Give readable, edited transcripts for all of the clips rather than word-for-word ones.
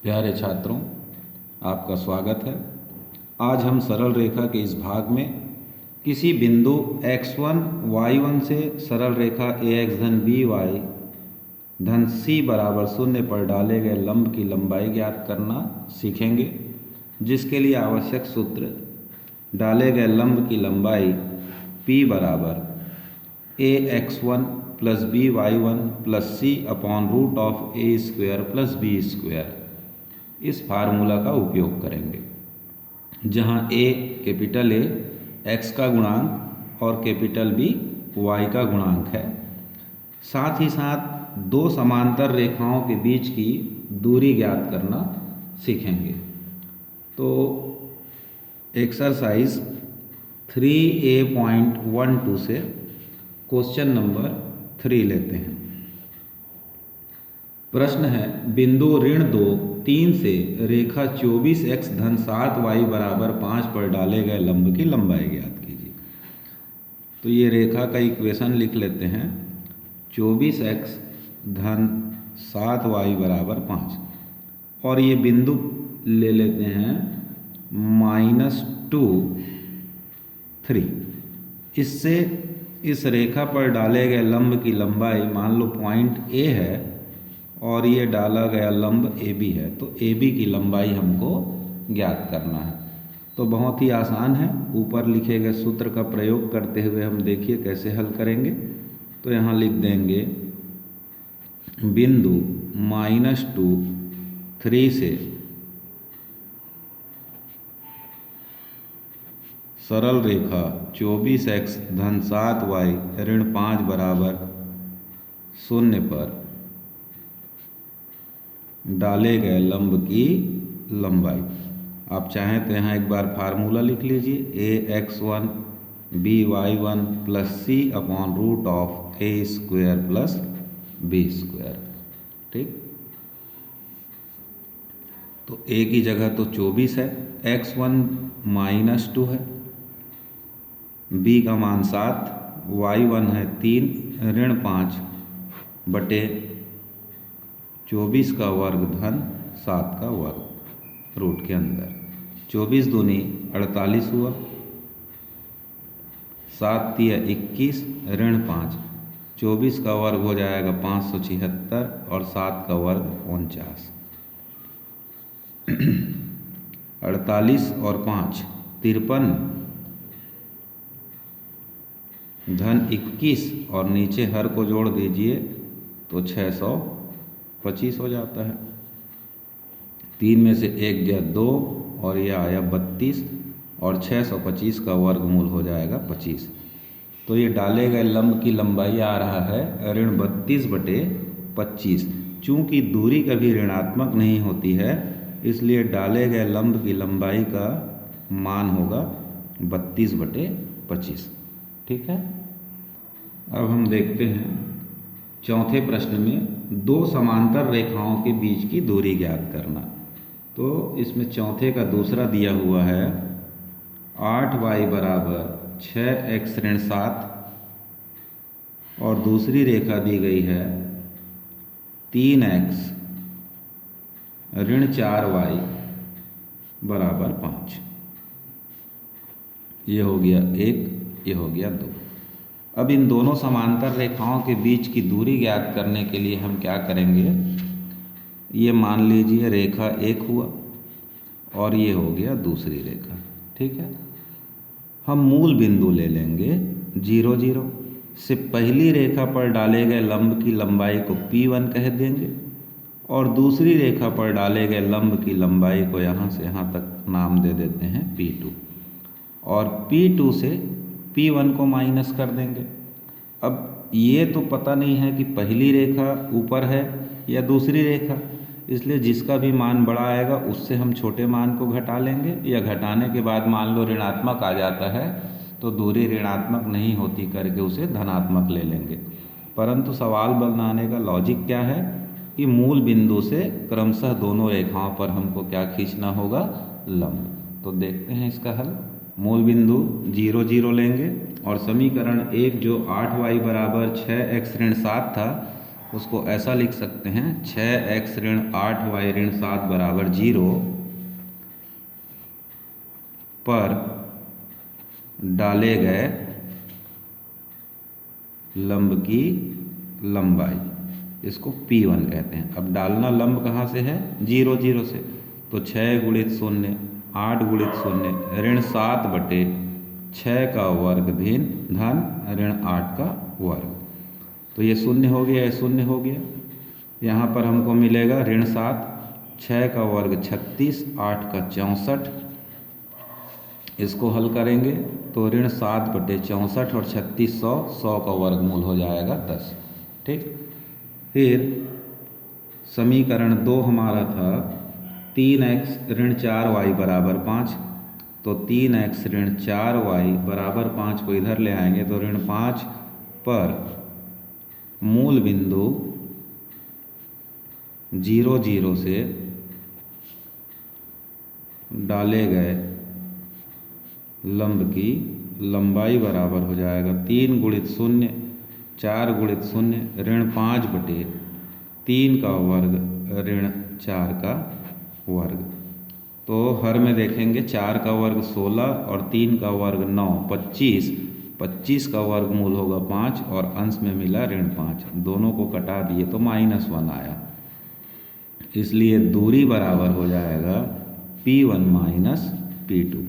प्यारे छात्रों, आपका स्वागत है। आज हम सरल रेखा के इस भाग में किसी बिंदु x1 y1 से सरल रेखा ax धन by धन c बराबर 0 पर डाले गए लंब की लंबाई ज्ञात करना सीखेंगे, जिसके लिए आवश्यक सूत्र डाले गए लंब की लंबाई p बराबर ax1 plus by1 plus c upon root of a square plus b square, इस फार्मूला का उपयोग करेंगे, जहां a कैपिटल A x का गुणांक और कैपिटल B y का गुणांक है। साथ ही साथ दो समांतर रेखाओं के बीच की दूरी ज्ञात करना सीखेंगे। तो एक्सरसाइज 3A.12 से क्वेश्चन नंबर 3 लेते हैं। प्रश्न है, बिंदु ऋण 2 3 से रेखा 24x धन 7y बराबर 5 पर डाले गए लंब की लंबाई ज्ञात कीजिए। तो ये रेखा का इक्वेशन लिख लेते हैं, 24x धन 7y बराबर 5, और ये बिंदु ले लेते हैं -2 3। इससे इस रेखा पर डाले गए लंब की लंबाई मान लो पॉइंट A है और ये डाला गया लंब AB है, तो AB की लंबाई हमको ज्ञात करना है। तो बहुत ही आसान है, ऊपर लिखे गए सूत्र का प्रयोग करते हुए हम देखिए कैसे हल करेंगे। तो यहाँ लिख देंगे बिंदु -2 3 से सरल रेखा 24x धन 7y ऋण 5 बराबर 0 पर डाले गए लंब की लंबाई। आप चाहें तो यहाँ एक बार फार्मूला लिख लीजिए, ax1 by1 plus c upon root of a square plus b square. ठीक, तो a की जगह तो 24 है, x1 -2 है, b का मान 7, y1 है 3 ऋण 5 बटे 24 का वर्ग धन 7 का वर्ग रूट के अंदर। 24 दूनी 48 हुआ, 7 तिया 21 ऋण 5, 24 का वर्ग हो जाएगा 576 और 7 का वर्ग 49। 48 और 5 53 धन 21 और नीचे हर को जोड़ दीजिए तो 625 हो जाता है। 3 में से 1 गया 2 और यह आया 32 और 625 का वर्गमूल हो जाएगा 25। तो ये डाले गए लंब की लंबाई आ रहा है ऋण 32 बटे 25। चूँकि दूरी कभी ऋणात्मक नहीं होती है, इसलिए डाले गए लंब की लंबाई का मान होगा 32 बटे 25। ठीक है, अब हम देखते हैं चौथे प्रश्न में दो समांतर रेखाओं के बीच की दूरी ज्ञात करना। तो इसमें चौथे का दूसरा दिया हुआ है 8y बराबर 6x ऋण 7 और दूसरी रेखा दी गई है 3x ऋण 4y बराबर 5। ये हो गया 1, ये हो गया 2। अब इन दोनों समांतर रेखाओं के बीच की दूरी ज्ञात करने के लिए हम क्या करेंगे, ये मान लीजिए रेखा 1 हुआ और ये हो गया दूसरी रेखा। ठीक है, हम मूल बिंदु ले लेंगे 0 0 से पहली रेखा पर डाले गए लंब की लंबाई को P1 कह देंगे और दूसरी रेखा पर डाले गए लंब की लंबाई को यहाँ से यहाँ तक नाम दे देते हैं P2 और P2 से P1 को माइनस कर देंगे। अब ये तो पता नहीं है कि पहली रेखा ऊपर है या दूसरी रेखा, इसलिए जिसका भी मान बड़ा आएगा उससे हम छोटे मान को घटा लेंगे, या घटाने के बाद मान लो ऋणात्मक आ जाता है तो दूरी ऋणात्मक नहीं होती करके उसे धनात्मक ले लेंगे। परंतु सवाल बनाने का लॉजिक क्या है कि मूल बिंदु से क्रमशः दोनों रेखाओं पर हमको क्या खींचना होगा, लंब। तो देखते हैं इसका हल। मूल बिंदु 0 0 लेंगे और समीकरण 1 जो 8y बराबर 6x ऋण 7 था उसको ऐसा लिख सकते हैं 6x ऋण 8y ऋण 7 बराबर 0 पर डाले गए लंब की लंबाई, इसको P1 कहते हैं। अब डालना लंब कहाँ से है? 0 0 से, तो 6 गुणित 0 8 गुणित 0 ऋण 7 बटे 6 का वर्ग धन ऋण 8 का वर्ग। तो ये शून्य हो गया, ये शून्य हो गया। यहाँ पर हमको मिलेगा ऋण 7, 6 का वर्ग 36, 8 का 64। इसको हल करेंगे तो ऋण 7 बटे 64 और 36 100 का वर्गमूल हो जाएगा 10। ठीक, फिर समीकरण 2 हमारा था 3x ऋण 4y बराबर 5, तो 3x ऋण 4y बराबर 5 को इधर ले आएंगे तो ऋण 5 पर मूल बिंदु 0 0 से डाले गए लंब की लंबाई बराबर हो जाएगा 3 गुणित 0 4 गुणित 0 ऋण 5 बटे 3 का वर्ग ऋण 4 का वर्ग। तो हर में देखेंगे 4 का वर्ग 16 और 3 का वर्ग 9, 25, 25 का वर्गमूल होगा 5 और अंश में मिला ऋण 5। दोनों को कटा दिए तो -1 आया, इसलिए दूरी बराबर हो जाएगा P1 माइनस P2।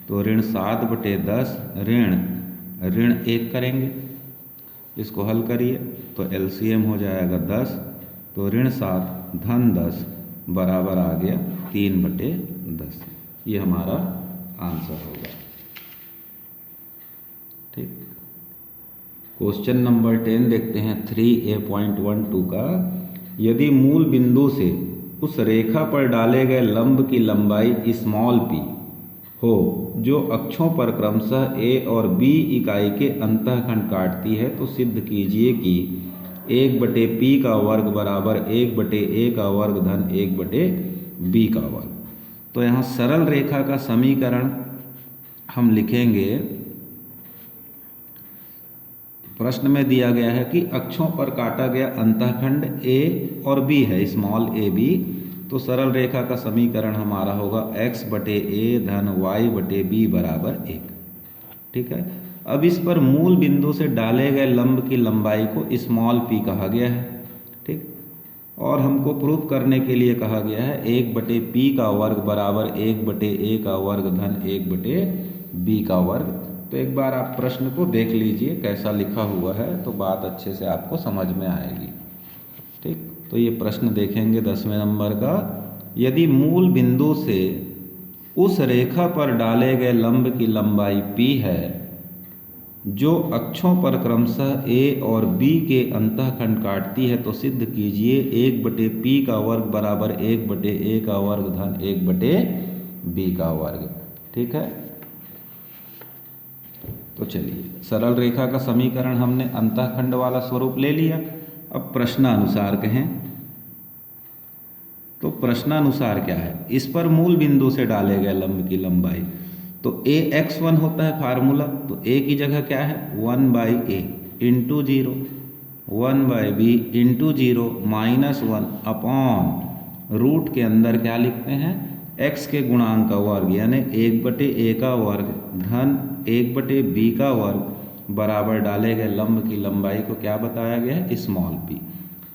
तो ऋण 7 बटे 10 ऋण 1 करेंगे, इसको हल करिए तो LCM हो जाएगा 10, तो ऋण 7 धन 10 बराबर आ गया 3 बटे 10। ये हमारा आंसर होगा। ठीक, क्वेश्चन नंबर 10 देखते हैं 3A.12 का। यदि मूल बिंदु से उस रेखा पर डाले गए लंब की लंबाई स्मॉल p हो जो अक्षों पर क्रमशः A और B इकाई के अंतःखंड काटती है, तो सिद्ध कीजिए कि 1 बटे P का वर्ग बराबर 1 बटे A का वर्ग धन 1 बटे B का वर्ग। तो यहाँ सरल रेखा का समीकरण हम लिखेंगे। प्रश्न में दिया गया है कि अक्षों पर काटा गया अंतःखंड A और B है, स्मॉल a b। तो सरल रेखा का समीकरण हमारा होगा x बटे a धन y बटे b बराबर 1। ठीक है, अब इस पर मूल बिंदु से डाले गए लंब की लंबाई को स्मॉल p कहा गया है। ठीक, और हमको प्रूफ करने के लिए कहा गया है 1 बटे p का वर्ग बराबर 1 बटे a का वर्ग धन 1 बटे b का वर्ग। तो एक बार आप प्रश्न को देख लीजिए कैसा लिखा हुआ है, तो बात अच्छे से आपको समझ में आएगी। ठीक, तो ये प्रश्न देखेंगे 10वें नंबर का। यदि मूल बिंदु से उस रेखा पर डाले गए लंब की लंबाई p है जो अक्षों पर क्रमशः A और B के अंतःखंड काटती है, तो सिद्ध कीजिए 1 बटे P का वर्ग बराबर 1 बटे A का वर्ग धन 1 बटे B का वर्ग। ठीक है, तो चलिए सरल रेखा का समीकरण हमने अंतःखंड वाला स्वरूप ले लिया। अब प्रश्नानुसार कहें तो प्रश्नानुसार क्या है, इस पर मूल बिंदु से डाले गए लंब की लंबाई, तो AX1 होता है फार्मूला, तो A की जगह क्या है 1/A into 0, 1/B into 0 -1 upon root के अंदर क्या लिखते हैं x के गुणांक का वर्ग यानी 1 बटे A का वर्ग धन 1 बटे B का वर्ग बराबर डाले गए लंब की लंबाई को क्या बताया गया है स्मॉल p।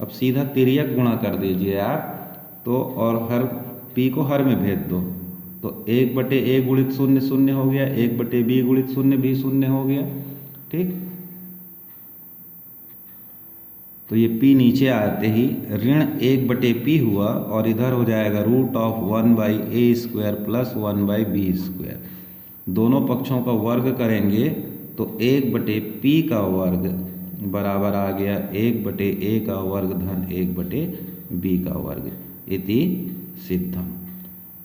अब सीधा तिर्यक गुणा कर दीजिए आप तो, और हर p को हर में भेज दो, तो 1 बटे A गुणित 0 0 हो गया, 1 बटे B गुणित 0 भी 0 हो गया। ठीक, तो ये p नीचे आते ही ऋण 1 बटे p हुआ और इधर हो जाएगा √1/A² प्लस 1/B²। दोनों पक्षों का वर्ग करेंगे तो 1 बटे p का वर्ग बराबर आ गया 1 बटे A का वर्ग धन 1 बटे B का वर्ग इति सिद्धम।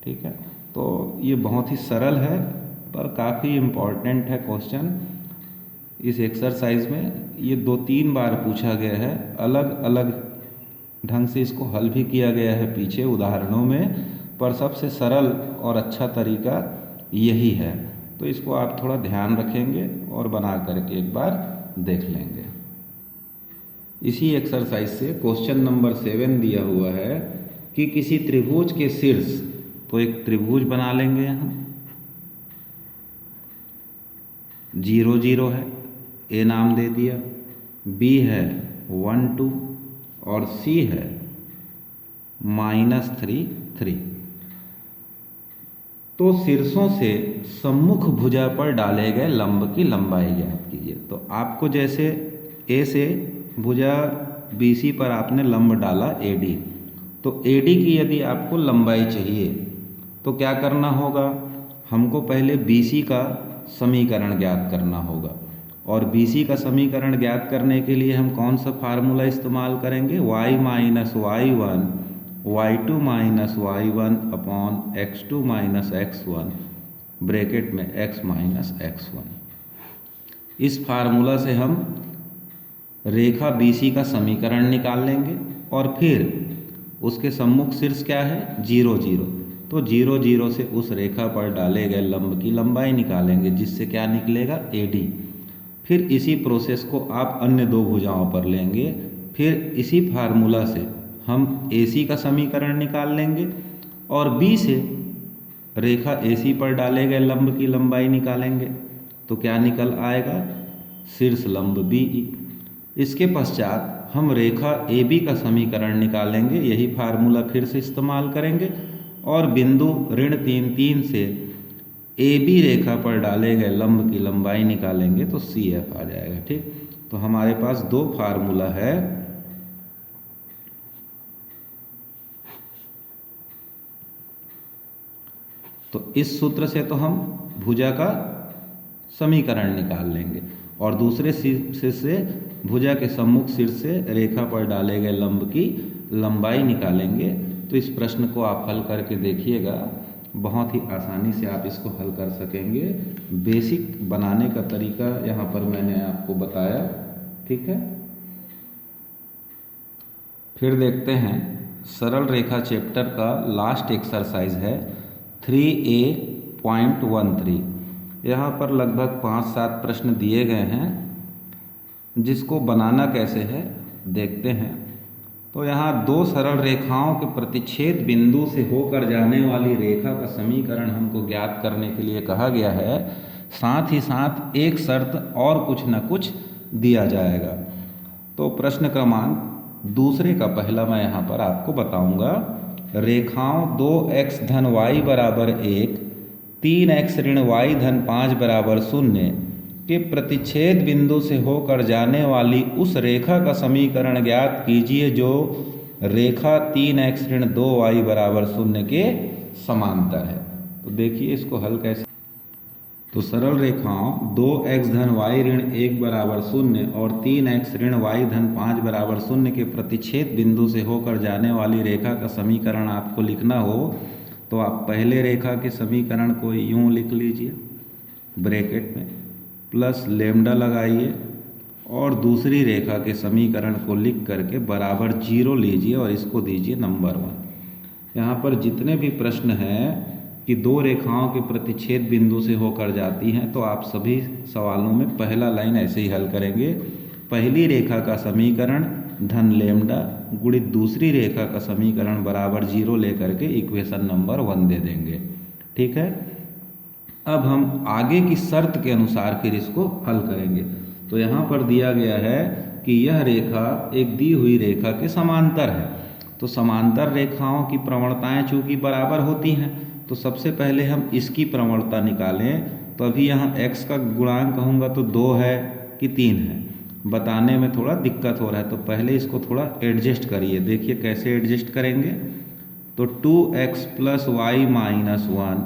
ठीक है, तो ये बहुत ही सरल है पर काफ़ी इम्पॉर्टेंट है क्वेश्चन। इस एक्सरसाइज में ये 2-3 बार पूछा गया है, अलग अलग ढंग से इसको हल भी किया गया है पीछे उदाहरणों में, पर सबसे सरल और अच्छा तरीका यही है। तो इसको आप थोड़ा ध्यान रखेंगे और बना करके एक बार देख लेंगे। इसी एक्सरसाइज से क्वेश्चन नंबर 7 दिया हुआ है कि किसी त्रिभुज के शीर्ष, तो एक त्रिभुज बना लेंगे यहाँ, 0 0 है, ए नाम दे दिया, बी है 1 2 और सी है -3 3। तो शीर्षों से सम्मुख भुजा पर डाले गए लंब की लंबाई ज्ञात कीजिए। तो आपको जैसे ए से भुजा BC पर आपने लंब डाला AD, तो AD की यदि आपको लंबाई चाहिए तो क्या करना होगा, हमको पहले BC का समीकरण ज्ञात करना होगा। और BC का समीकरण ज्ञात करने के लिए हम कौन सा फार्मूला इस्तेमाल करेंगे, y minus y1 y2 minus y1 upon x2 minus x1 bracket में x माइनस x1। इस फार्मूला से हम रेखा BC का समीकरण निकाल लेंगे और फिर उसके सम्मुख शीर्ष क्या है 0 0, तो 0 0 से उस रेखा पर डाले गए लंब की लंबाई निकालेंगे, जिससे क्या निकलेगा AD। फिर इसी प्रोसेस को आप अन्य दो भुजाओं पर लेंगे, फिर इसी फार्मूला से हम AC का समीकरण निकाल लेंगे और B से रेखा AC पर डाले गए लंब की लंबाई निकालेंगे, तो क्या निकल आएगा, शीर्ष लंब BE। इसके पश्चात हम रेखा AB का समीकरण निकालेंगे, यही फार्मूला फिर से इस्तेमाल करेंगे और बिंदु ऋण 3 3 से AB रेखा पर डाले गए लंब की लंबाई निकालेंगे, तो CF आ जाएगा। ठीक, तो हमारे पास दो फार्मूला है, तो इस सूत्र से तो हम भुजा का समीकरण निकाल लेंगे और दूसरे शीर्ष से भुजा के सम्मुख शीर्ष से रेखा पर डाले गए लंब की लंबाई निकालेंगे। तो इस प्रश्न को आप हल करके देखिएगा, बहुत ही आसानी से आप इसको हल कर सकेंगे। बेसिक बनाने का तरीका यहाँ पर मैंने आपको बताया। ठीक है, फिर देखते हैं सरल रेखा चैप्टर का लास्ट एक्सरसाइज है 3A.13। यहाँ पर लगभग 5-7 प्रश्न दिए गए हैं, जिसको बनाना कैसे है देखते हैं। तो यहाँ दो सरल रेखाओं के प्रतिच्छेद बिंदु से होकर जाने वाली रेखा का समीकरण हमको ज्ञात करने के लिए कहा गया है, साथ ही साथ एक शर्त और कुछ न कुछ दिया जाएगा। तो प्रश्न क्रमांक दूसरे का पहला मैं यहाँ पर आपको बताऊंगा। रेखाओं 2x धन y बराबर 1, 3x ऋण y धन 5 बराबर 0 के प्रतिच्छेद बिंदु से होकर जाने वाली उस रेखा का समीकरण ज्ञात कीजिए जो रेखा 3x ऋण 2y बराबर 0 के समांतर है। तो देखिए इसको हल कैसे। तो सरल रेखाओं 2x धन y ऋण 1 बराबर 0 और 3x ऋण y धन 5 बराबर 0 के प्रतिच्छेद बिंदु से होकर जाने वाली रेखा का समीकरण आपको लिखना हो, तो आप पहले रेखा के समीकरण को यूँ लिख लीजिए, ब्रैकेट में प्लस लेमडा लगाइए और दूसरी रेखा के समीकरण को लिख करके बराबर 0 लीजिए और इसको दीजिए नंबर 1। यहाँ पर जितने भी प्रश्न हैं कि दो रेखाओं के प्रतिच्छेद बिंदु से होकर जाती हैं, तो आप सभी सवालों में पहला लाइन ऐसे ही हल करेंगे। पहली रेखा का समीकरण धन लेमडा गुणित दूसरी रेखा का समीकरण बराबर 0 लेकर के इक्वेशन नंबर 1 दे देंगे। ठीक है, अब हम आगे की शर्त के अनुसार फिर इसको हल करेंगे। तो यहाँ पर दिया गया है कि यह रेखा एक दी हुई रेखा के समांतर है। तो समांतर रेखाओं की प्रवणताएं चूँकि बराबर होती हैं, तो सबसे पहले हम इसकी प्रवणता निकालें। तो अभी यहाँ x का गुणांक कहूँगा तो 2 है कि 3 है, बताने में थोड़ा दिक्कत हो रहा है, तो पहले इसको थोड़ा एडजस्ट करिए। देखिए कैसे एडजस्ट करेंगे। तो 2x plus y minus 1,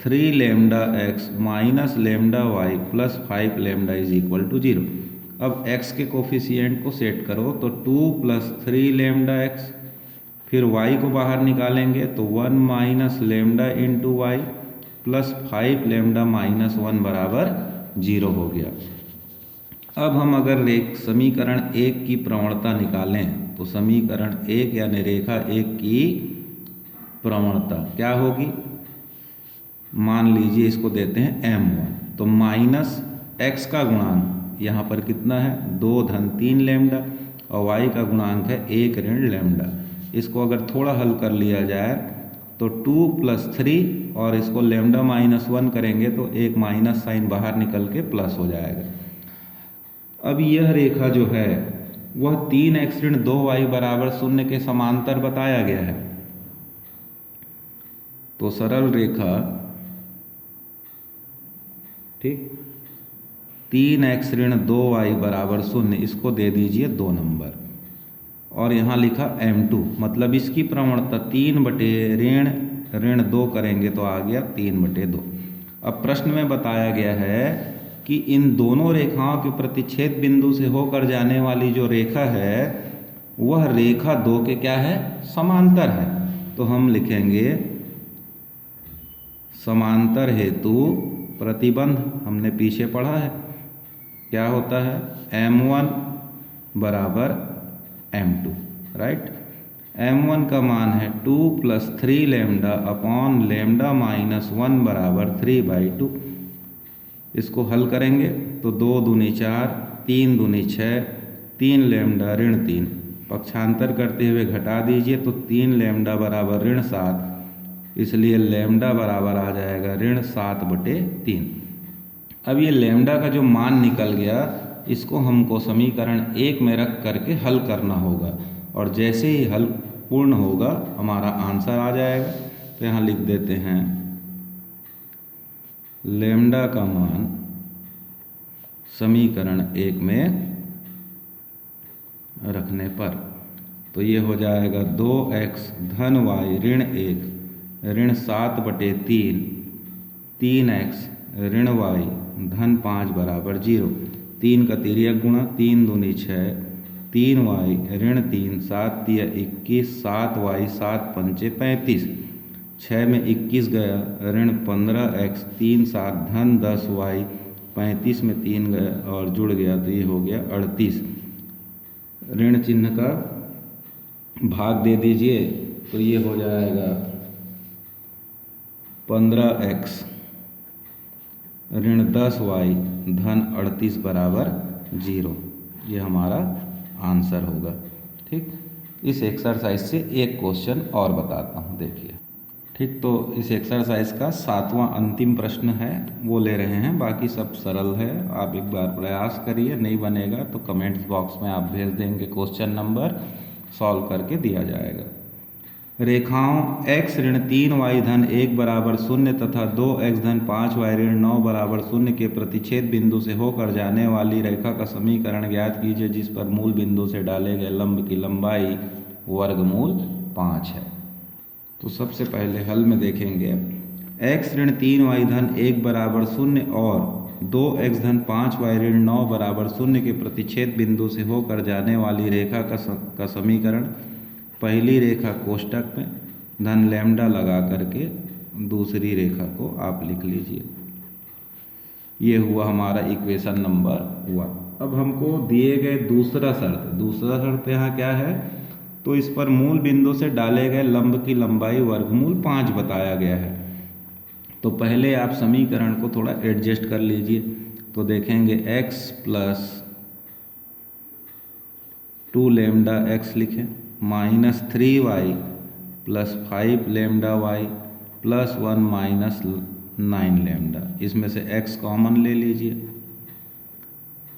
3 lambda x minus lambda y plus 5 lambda is equal to 0। अब x के कोफिशिएंट को सेट करो, तो 2 प्लस 3 लेमडा x, फिर y को बाहर निकालेंगे तो 1 minus lambda into y plus 5 lambda minus 1 बराबर 0 हो गया। अब हम अगर समीकरण 1 की प्रवणता निकालें, तो समीकरण 1 यानी रेखा 1 की प्रवणता क्या होगी, मान लीजिए इसको देते हैं m1, तो माइनस x का गुणांक यहाँ पर कितना है 2 धन 3 लेमडा और y का गुणांक है 1 ऋण लैम्डा। इसको अगर थोड़ा हल कर लिया जाए तो 2 + 3 और इसको लैम्डा -1 करेंगे तो एक माइनस साइन बाहर निकल के प्लस हो जाएगा। अब यह रेखा जो है वह 3x ऋण 2y = 0 के समांतर बताया गया है। तो सरल रेखा, ठीक, 3x ऋण 2y = 0, इसको दे दीजिए 2 नंबर और यहाँ लिखा m2, मतलब इसकी प्रवणता 3/ऋण 2 करेंगे तो आ गया 3/2। अब प्रश्न में बताया गया है कि इन दोनों रेखाओं के प्रतिच्छेद बिंदु से होकर जाने वाली जो रेखा है वह रेखा 2 के क्या है, समांतर है। तो हम लिखेंगे समांतर हेतु प्रतिबंध, हमने पीछे पढ़ा है क्या होता है, m1 = m2, राइट। m1 का मान है 2 + 3 लैम्डा अपॉन लैम्डा -1 = 3/2। इसको हल करेंगे तो 2 दूनी 4, 3 दूनी 6, 3 लैम्डा ऋण 3, पक्षांतर करते हुए घटा दीजिए तो 3 लैम्डा = ऋण 7, इसलिए लैम्डा बराबर आ जाएगा ऋण 7/3। अब ये लैम्डा का जो मान निकल गया इसको हमको समीकरण 1 में रख करके हल करना होगा और जैसे ही हल पूर्ण होगा हमारा आंसर आ जाएगा। तो यहाँ लिख देते हैं लैम्डा का मान समीकरण 1 में रखने पर तो ये हो जाएगा 2x धन y ऋण 1 ऋण 7/3, 3x ऋण y धन 5 = 0। 3 का तिर्यक गुणा, 3 दूनी 6, 3y ऋण 3, 7 तिया 21, 7y 7 पंचे 35, 6 में 21 गया, ऋण 15x, 3 7 धन 10y, 35 में 3 गया और जुड़ गया तो ये हो गया 38। ऋण चिन्ह का भाग दे दीजिए तो ये हो जाएगा 15x ऋण 10y धन 38 = 0। ये हमारा आंसर होगा। ठीक, इस एक्सरसाइज से एक क्वेश्चन और बताता हूँ, देखिए। ठीक, तो इस एक्सरसाइज का 7वां अंतिम प्रश्न है वो ले रहे हैं, बाकी सब सरल है। आप एक बार प्रयास करिए, नहीं बनेगा तो कमेंट्स बॉक्स में आप भेज देंगे, क्वेश्चन नंबर सॉल्व करके दिया जाएगा। रेखाओं x ऋण 3y धन 1 = 0 तथा 2x धन 5y ऋण 9 = 0 के प्रतिच्छेद बिंदु से होकर जाने वाली रेखा का समीकरण ज्ञात कीजिए जिस पर मूल बिंदु से डाले गए लंब की लंबाई वर्गमूल 5 है। तो सबसे पहले हल में देखेंगे x ऋण 3y धन 1 = 0 और 2x धन 5y ऋण 9 = 0 के प्रतिच्छेद बिंदु से होकर जाने वाली रेखा का समीकरण। पहली रेखा कोष्टक में धन लैम्डा लगा करके दूसरी रेखा को आप लिख लीजिए। ये हुआ हमारा इक्वेशन नंबर 1। अब हमको दिए गए दूसरा शर्त यहाँ क्या है, तो इस पर मूल बिंदु से डाले गए लंब की लंबाई वर्गमूल 5 बताया गया है। तो पहले आप समीकरण को थोड़ा एडजस्ट कर लीजिए। तो देखेंगे x + 2 लैम्डा x लिखें -3y + 5 लैम्डा y + 1 - 9 लैम्डा। इसमें से x कॉमन ले लीजिए,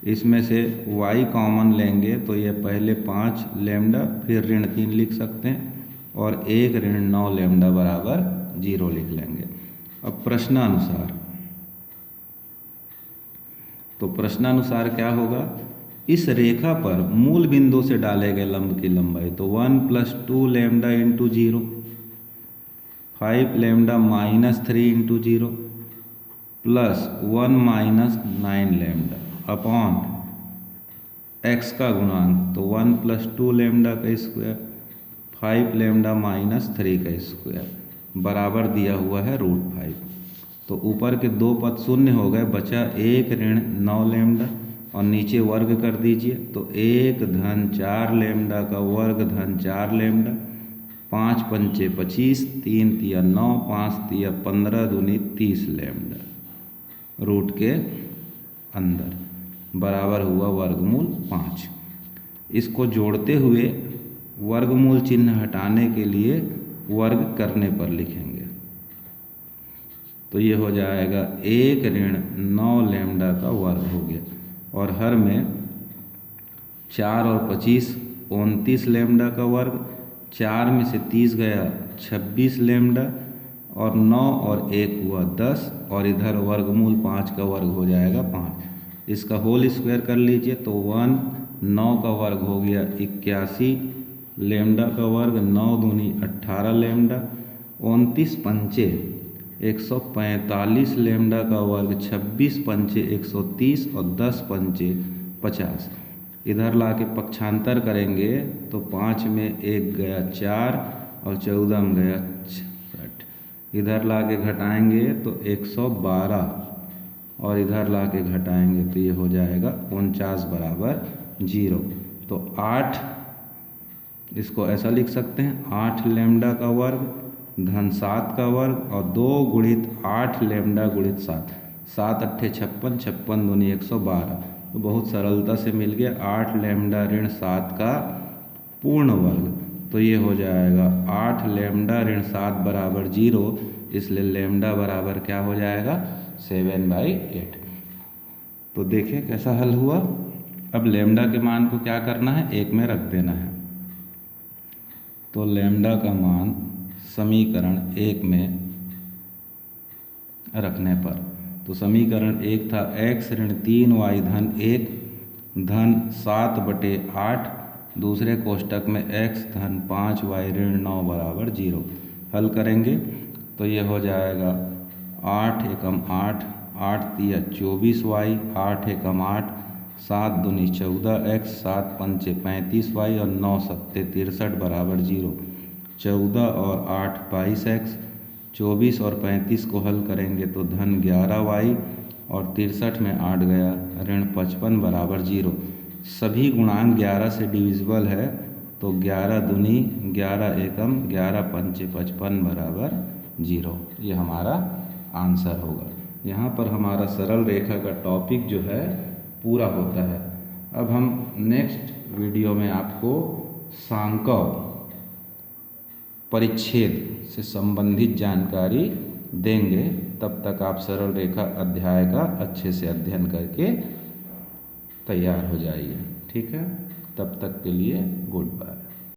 इसमें से y कॉमन लेंगे तो ये पहले 5 लैम्डा फिर ऋण 3 लिख सकते हैं और 1 ऋण 9 लैम्डा = 0 लिख लेंगे। अब प्रश्नानुसार, तो प्रश्नानुसार क्या होगा, इस रेखा पर मूल बिंदु से डाले गए लंब की लंबाई तो 1 + 2 lambda × 0, 5 lambda -3 × 0 plus 1 - 9 lambda upon x का गुणांक तो 1 + 2 लैम्डा का स्क्वायर 5 लैम्डा -3 का स्क्वायर बराबर दिया हुआ है √5। तो ऊपर के दो पद शून्य हो गए, बचा 1 ऋण 9 लैम्डा और नीचे वर्ग कर दीजिए तो 1 धन 4 लैम्डा का वर्ग धन 4 लैम्डा, 5 पंचे 25, 3 तिया 9, 5 तिया 15 दूनी 30 लैम्डा रूट के अंदर बराबर हुआ वर्गमूल 5। इसको जोड़ते हुए वर्गमूल चिन्ह हटाने के लिए वर्ग करने पर लिखेंगे। तो ये हो जाएगा 1 ऋण 9 लैम्डा का वर्ग हो गया, और हर में 4 और 25 29 लैम्डा का वर्ग, 4 में से 30 गया 26 लैम्डा, और 9 और 1 हुआ 10, और इधर वर्गमूल 5 का वर्ग हो जाएगा 5। इसका होल स्क्वायर कर लीजिए तो 1, 9 का वर्ग हो गया 81 लैम्डा का वर्ग, 9 दूनी 18 लैम्डा, 29 पंचे 145 लैम्डा का वर्ग, 26 पंचे 130 और 10 पंचे 50। इधर ला के पक्षांतर करेंगे तो 5 में 1 गया 4 और 14 में गया 66। इधर ला के घटाएंगे तो 112, और इधर ला के घटाएंगे तो ये हो जाएगा 49 बराबर 0। तो 8, इसको ऐसा लिख सकते हैं 8 लैम्डा का वर्ग धन 7 का वर्ग, और 2 गुणित 8 लैम्डा गुणित 7, 7 अट्ठे 56, 56 दूनी 112। तो बहुत सरलता से मिल गया 8 लैम्डा ऋण 7 का पूर्ण वर्ग। तो ये हो जाएगा 8 लैम्डा ऋण 7 बराबर 0, इसलिए लैम्डा बराबर क्या हो जाएगा 7/8। तो देखिए कैसा हल हुआ। अब लैम्डा के मान को क्या करना है, 1 में रख देना है। तो लैम्डा का मान समीकरण 1 में रखने पर, तो समीकरण 1 था x ऋण 3y धन 1 धन 7/8, दूसरे कोष्टक में x धन 5y ऋण 9 बराबर 0। हल करेंगे तो ये हो जाएगा 8 एकम 8, 8 तिया 24y, 8 एकम 8, 7 दूनी 14x, 7 पंचे 35y और 9 सत्ते 63 बराबर 0। 14 और 8 22x, 24 और 35 को हल करेंगे तो धन 11y, और 63 में 8 गया ऋण 55 बराबर 0। सभी गुणांक 11 से डिविजिबल है, तो 11 दूनी 11 एकम 11 पंचे 55 बराबर 0। ये हमारा आंसर होगा। यहाँ पर हमारा सरल रेखा का टॉपिक जो है पूरा होता है। अब हम नेक्स्ट वीडियो में आपको सांकव परिच्छेद से संबंधित जानकारी देंगे। तब तक आप सरल रेखा अध्याय का अच्छे से अध्ययन करके तैयार हो जाइए। ठीक है, तब तक के लिए गुड बाय।